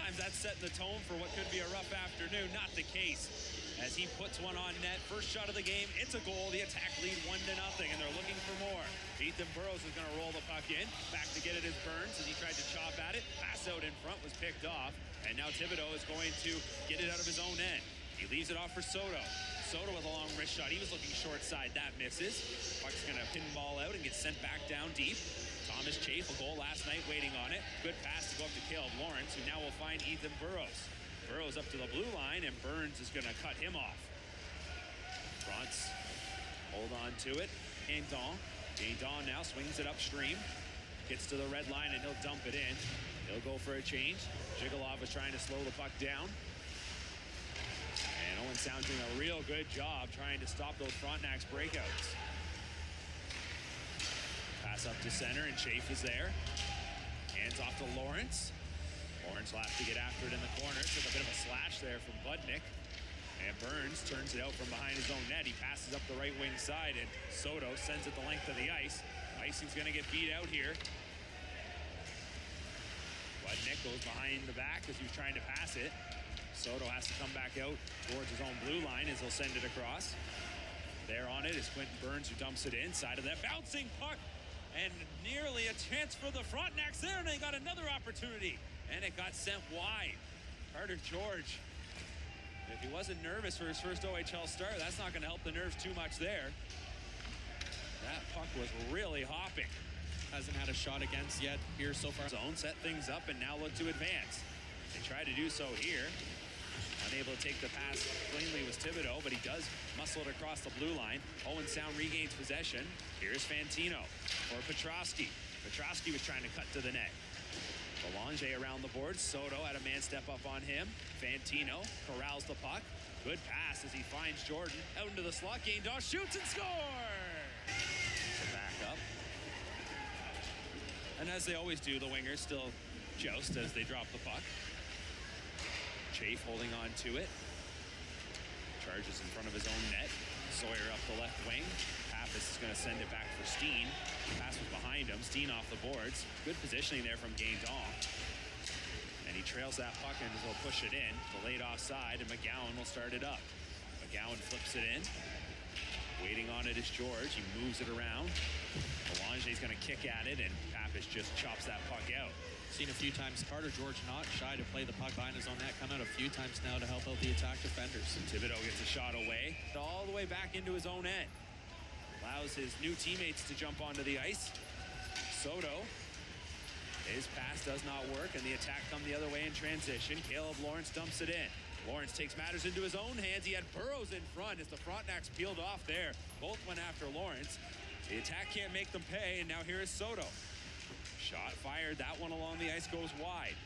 sometimes that's setting the tone for what could be a rough afternoon. Not the case, as he puts one on net. First shot of the game, it's a goal. The Attack lead 1-0, and they're looking for more. Ethan Burrows is going to roll the puck in. Back to get it is Burns, as he tried to chop at it. Pass out in front was picked off, and now Thibodeau is going to get it out of his own end. He leaves it off for Soto. Soto with a long wrist shot. He was looking short side. That misses. Puck's going to pinball out and get sent back down deep. Thomas Chafe, a goal last night, waiting on it. Good pass to go up to Caleb Lawrence, who now will find Ethan Burrows. Burrows up to the blue line, and Burns is going to cut him off. Fronts hold on to it. KING10 now swings it upstream. Gets to the red line, and he'll dump it in. He'll go for a change. Zhigalov was trying to slow the puck down. And Owen Sound doing a real good job trying to stop those Frontenacs breakouts. Pass up to center, and Chafe is there. Hands off to Lawrence. Lawrence will have to get after it in the corner. Took a bit of a slash there from Budnick. And Burns turns it out from behind his own net. He passes up the right wing side, and Soto sends it the length of the ice. Icing's going to get beat out here. Budnick goes behind the back as he was trying to pass it. Soto has to come back out towards his own blue line as he'll send it across. There on it is Quentin Burns, who dumps it inside of that bouncing puck. And nearly a chance for the Frontenacs there, and they got another opportunity. And it got sent wide. Carter George, if he wasn't nervous for his first OHL start, that's not going to help the nerves too much there. That puck was really hopping. Hasn't had a shot against yet here so far. Zone set things up and now look to advance. They try to do so here. Unable to take the pass cleanly was Thibodeau, but he does muscle it across the blue line. Owen Sound regains possession. Here's Fantino for Petrosky. Petrosky was trying to cut to the net. Belanger around the board. Soto had a man step up on him. Fantino corrals the puck. Good pass as he finds Jordan out into the slot. KING10 shoots and scores! So back up. And as they always do, the wingers still joust as they drop the puck. Chafe holding on to it. Charges in front of his own net. Sawyer up the left wing. Pappas is going to send it back for Steen. Pass was behind him. Steen off the boards. Good positioning there from KING10. And he trails that puck and will push it in. Delayed offside, and McGowan will start it up. McGowan flips it in. Waiting on it is George. He moves it around. Belanger's going to kick at it, and Pappas just chops that puck out. Seen a few times Carter George not shy to play the puck behind his own net. Come out a few times now to help out the Attack defenders. Thibodeau gets a shot away, all the way back into his own end. Allows his new teammates to jump onto the ice. Soto, his pass does not work, and the Attack come the other way in transition. Caleb Lawrence dumps it in. Lawrence takes matters into his own hands. He had Burrows in front as the Frontenacs peeled off there. Both went after Lawrence. The Attack can't make them pay, and now here is Soto. Shot fired. That one along the ice goes wide.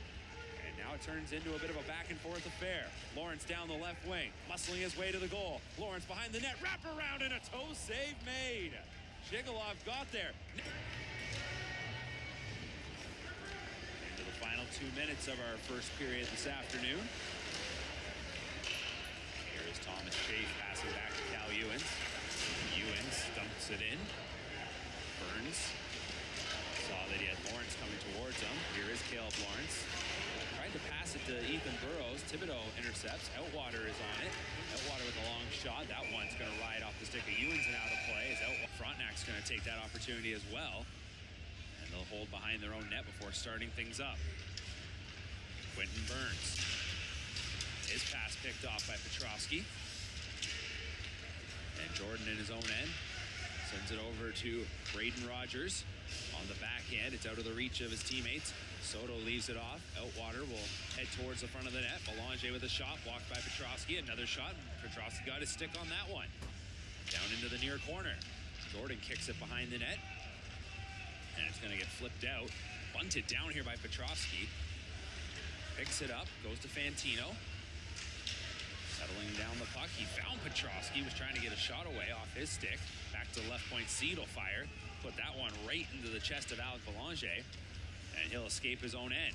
And now it turns into a bit of a back and forth affair. Lawrence down the left wing, muscling his way to the goal. Lawrence behind the net, wrap around, and a toe save made. Zhigalov got there. Into the final 2 minutes of our first period this afternoon. Here is Thomas Chafe passing back to Cal Ewens. Ewens dumps it in. Burns saw that he had Lawrence coming towards him. Here is Caleb Lawrence. Tried to pass it to Ethan Burrows. Thibodeau intercepts. Outwater is on it. Outwater with a long shot. That one's going to ride off the stick of Ewens and out of play. As Frontenac's going to take that opportunity as well. And they'll hold behind their own net before starting things up. Quentin Burns. His pass picked off by Petrosky. And Jordan in his own end sends it over to Braden Rogers. On the backhand, it's out of the reach of his teammates. Soto leaves it off. Outwater will head towards the front of the net. Belanger with a shot, blocked by Petrosky. Another shot, and Petrosky got his stick on that one. Down into the near corner. Jordan kicks it behind the net. And it's going to get flipped out. Bunted down here by Petrosky. Picks it up, goes to Fantino. Settling down the puck. He found Petrosky, was trying to get a shot away off his stick. Back to left point, Seed will fire. Put that one right into the chest of Alec Belanger, and he'll escape his own end.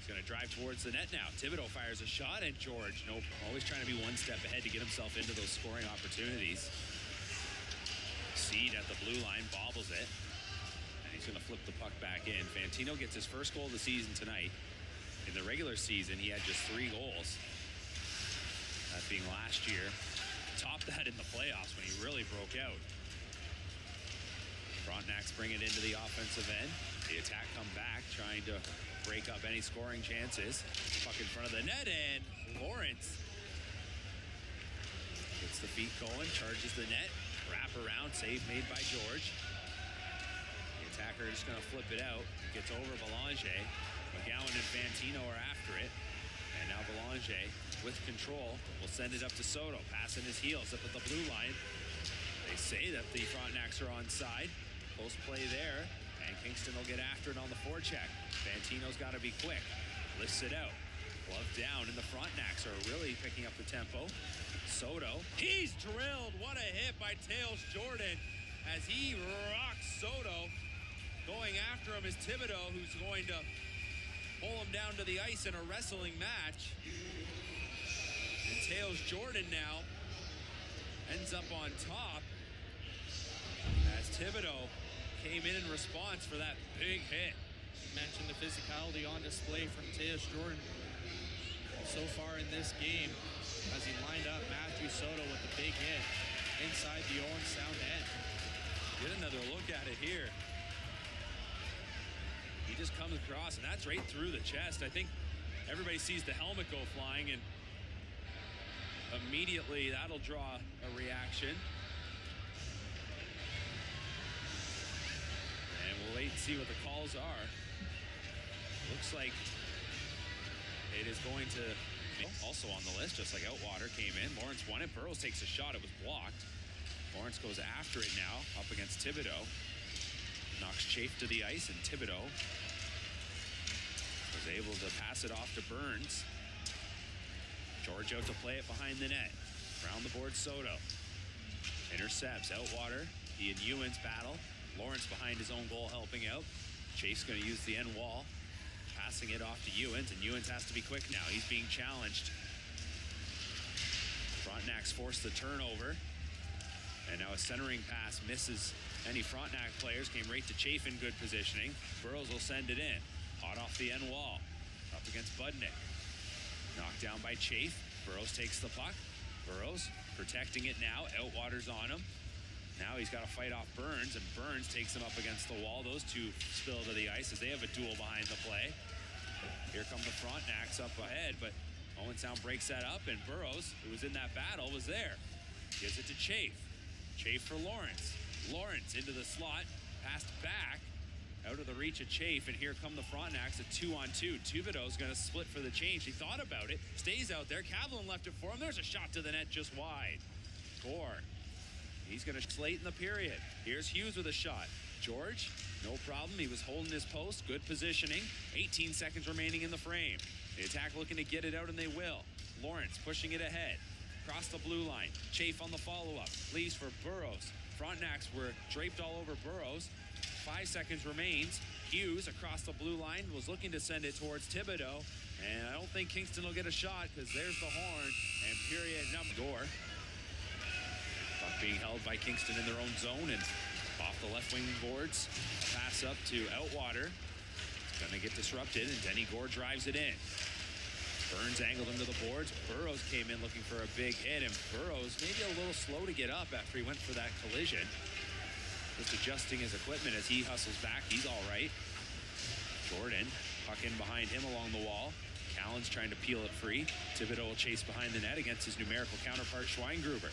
He's going to drive towards the net now. Thibodeau fires a shot, and George, nope, always trying to be one step ahead to get himself into those scoring opportunities. Seed at the blue line, bobbles it, and he's going to flip the puck back in. Fantino gets his first goal of the season tonight. In the regular season, he had just 3 goals. That being last year. Topped that in the playoffs when he really broke out. Frontenacs bring it into the offensive end. The attack come back, trying to break up any scoring chances. Puck in front of the net, and Lawrence gets the feet going, charges the net, wrap around, save made by George. The attacker is going to flip it out. Gets over Belanger. McGowan and Fantino are after it. And now Belanger, with control, will send it up to Soto. Passing his heels up at the blue line. They say that the Frontenacs are onside. Close play there. And Kingston will get after it on the forecheck. Fantino's got to be quick. Lifts it out. Glove down, and the Frontenacs are really picking up the tempo. Soto. He's drilled. What a hit by Tails Jordan as he rocks Soto. Going after him is Thibodeau, who's going to pull him down to the ice in a wrestling match. And Tails Jordan now ends up on top as Thibodeau came in response for that big hit. You mentioned the physicality on display from Tails Jordan so far in this game as he lined up Matthew Soto with a big hit inside the Owen Sound end. Get another look at it here. He just comes across, and that's right through the chest. I think everybody sees the helmet go flying, and immediately that'll draw a reaction. And we'll wait and see what the calls are. Looks like it is going to, also on the list, just like Outwater came in. Lawrence won it. Burrows takes a shot. It was blocked. Lawrence goes after it now, up against Thibodeau. Knocks Chafe to the ice, and Thibodeau was able to pass it off to Burns. George out to play it behind the net. Around the board, Soto. Intercepts. Outwater. He and Ewan's battle. Lawrence behind his own goal helping out. Chase going to use the end wall. Passing it off to Ewans, and Ewans has to be quick now. He's being challenged. Frontenacs force the turnover. And now a centering pass misses any Frontenac players. Came right to Chafe in good positioning. Burrows will send it in. Hot off the end wall. Up against Budnick. Knocked down by Chafe. Burrows takes the puck. Burrows protecting it now. Outwater's on him. Now he's got to fight off Burns, and Burns takes him up against the wall. Those two spill to the ice as they have a duel behind the play. Here come the Frontenacs up ahead, but Owen Sound breaks that up, and Burrows, who was in that battle, was there. Gives it to Chafe. Chafe for Lawrence. Lawrence into the slot, passed back, out of the reach of Chafe, and here come the Frontenacs, a 2-on-2. Thibodeau's going to split for the change. He thought about it, stays out there. Cavlin left it for him. There's a shot to the net just wide. Gore. He's going to slate in the period. Here's Hughes with a shot. George, no problem. He was holding his post. Good positioning. 18 seconds remaining in the frame. The attack looking to get it out, and they will. Lawrence pushing it ahead. Across the blue line. Chafe on the follow-up. Leaves for Burrows. Frontenacs were draped all over Burrows. 5 seconds remains. Hughes across the blue line was looking to send it towards Thibodeau. And I don't think Kingston will get a shot because there's the horn. And period number. Gore. Puck being held by Kingston in their own zone and off the left wing boards. Pass up to Outwater. It's going to get disrupted, and Denny Gore drives it in. Burns angled him to the boards. Burrows came in looking for a big hit, and Burrows maybe a little slow to get up after he went for that collision. Just adjusting his equipment as he hustles back. He's all right. Jordan, puck in behind him along the wall. Callan's trying to peel it free. Thibodeau will chase behind the net against his numerical counterpart, Schweingruber.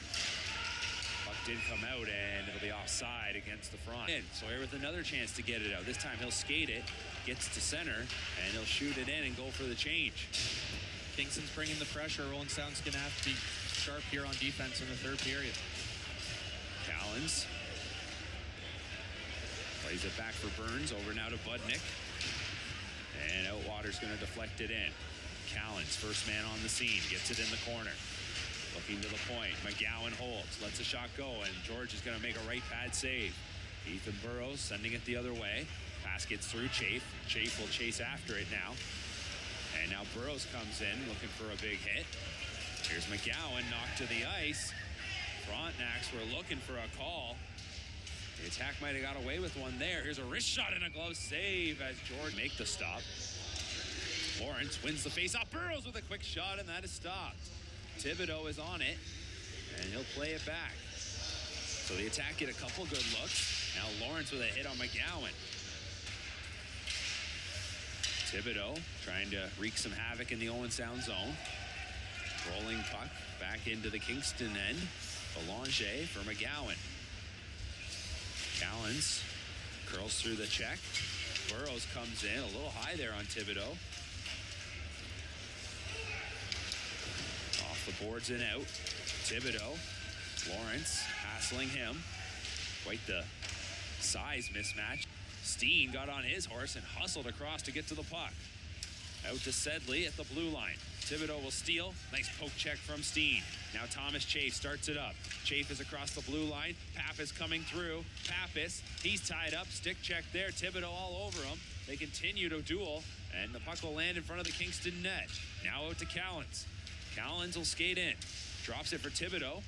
Puck did come out, and it'll be offside against the front. Sawyer with another chance to get it out. This time he'll skate it, gets to center, and he'll shoot it in and go for the change. Kingston's bringing the pressure. Owen Sound's going to have to be sharp here on defense in the third period. Callens plays it back for Burns. Over now to Budnick. And Outwater's going to deflect it in. Callens, first man on the scene, gets it in the corner. Looking to the point. McGowan holds, lets a shot go, and George is going to make a right pad save. Ethan Burrows sending it the other way. Pass gets through Chafe. Chafe will chase after it now. And now Burrows comes in looking for a big hit. Here's McGowan knocked to the ice. Frontenacs were looking for a call. The attack might have got away with one there. Here's a wrist shot and a glove save as George make the stop. Lawrence wins the face-off. Burrows with a quick shot, and that is stopped. Thibodeau is on it, and he'll play it back. So the Attack get a couple good looks. Now Lawrence with a hit on McGowan. Thibodeau trying to wreak some havoc in the Owen Sound zone. Rolling puck back into the Kingston end. Belanger for McGowan. Callens curls through the check. Burrows comes in a little high there on Thibodeau. Off the boards and out. Thibodeau. Lawrence hassling him. Quite the size mismatch. Steen got on his horse and hustled across to get to the puck. Out to Sedley at the blue line. Thibodeau will steal. Nice poke check from Steen. Now Thomas Chafe starts it up. Chafe is across the blue line. Pappas coming through. Pappas, he's tied up. Stick check there. Thibodeau all over him. They continue to duel, and the puck will land in front of the Kingston net. Now out to Callens. Callens will skate in. Drops it for Thibodeau.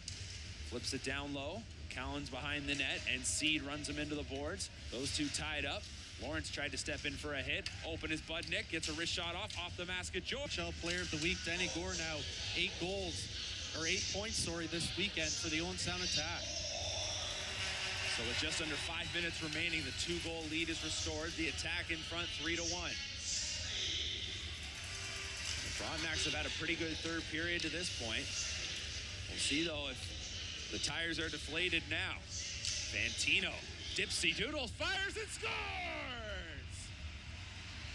Flips it down low. Callens behind the net, and Seed runs him into the boards. Those two tied up. Lawrence tried to step in for a hit. Open his Budnick. Gets a wrist shot off the mask of Joe. NHL Player of the Week, Denny Gore, now 8 points, this weekend for the Owen Sound Attack. So with just under 5 minutes remaining, the 2-goal lead is restored. The Attack in front 3-1. The Frontenacs have had a pretty good third period to this point. We'll see, though, if the tires are deflated now. Fantino, Dipsy Doodles, fires and scores!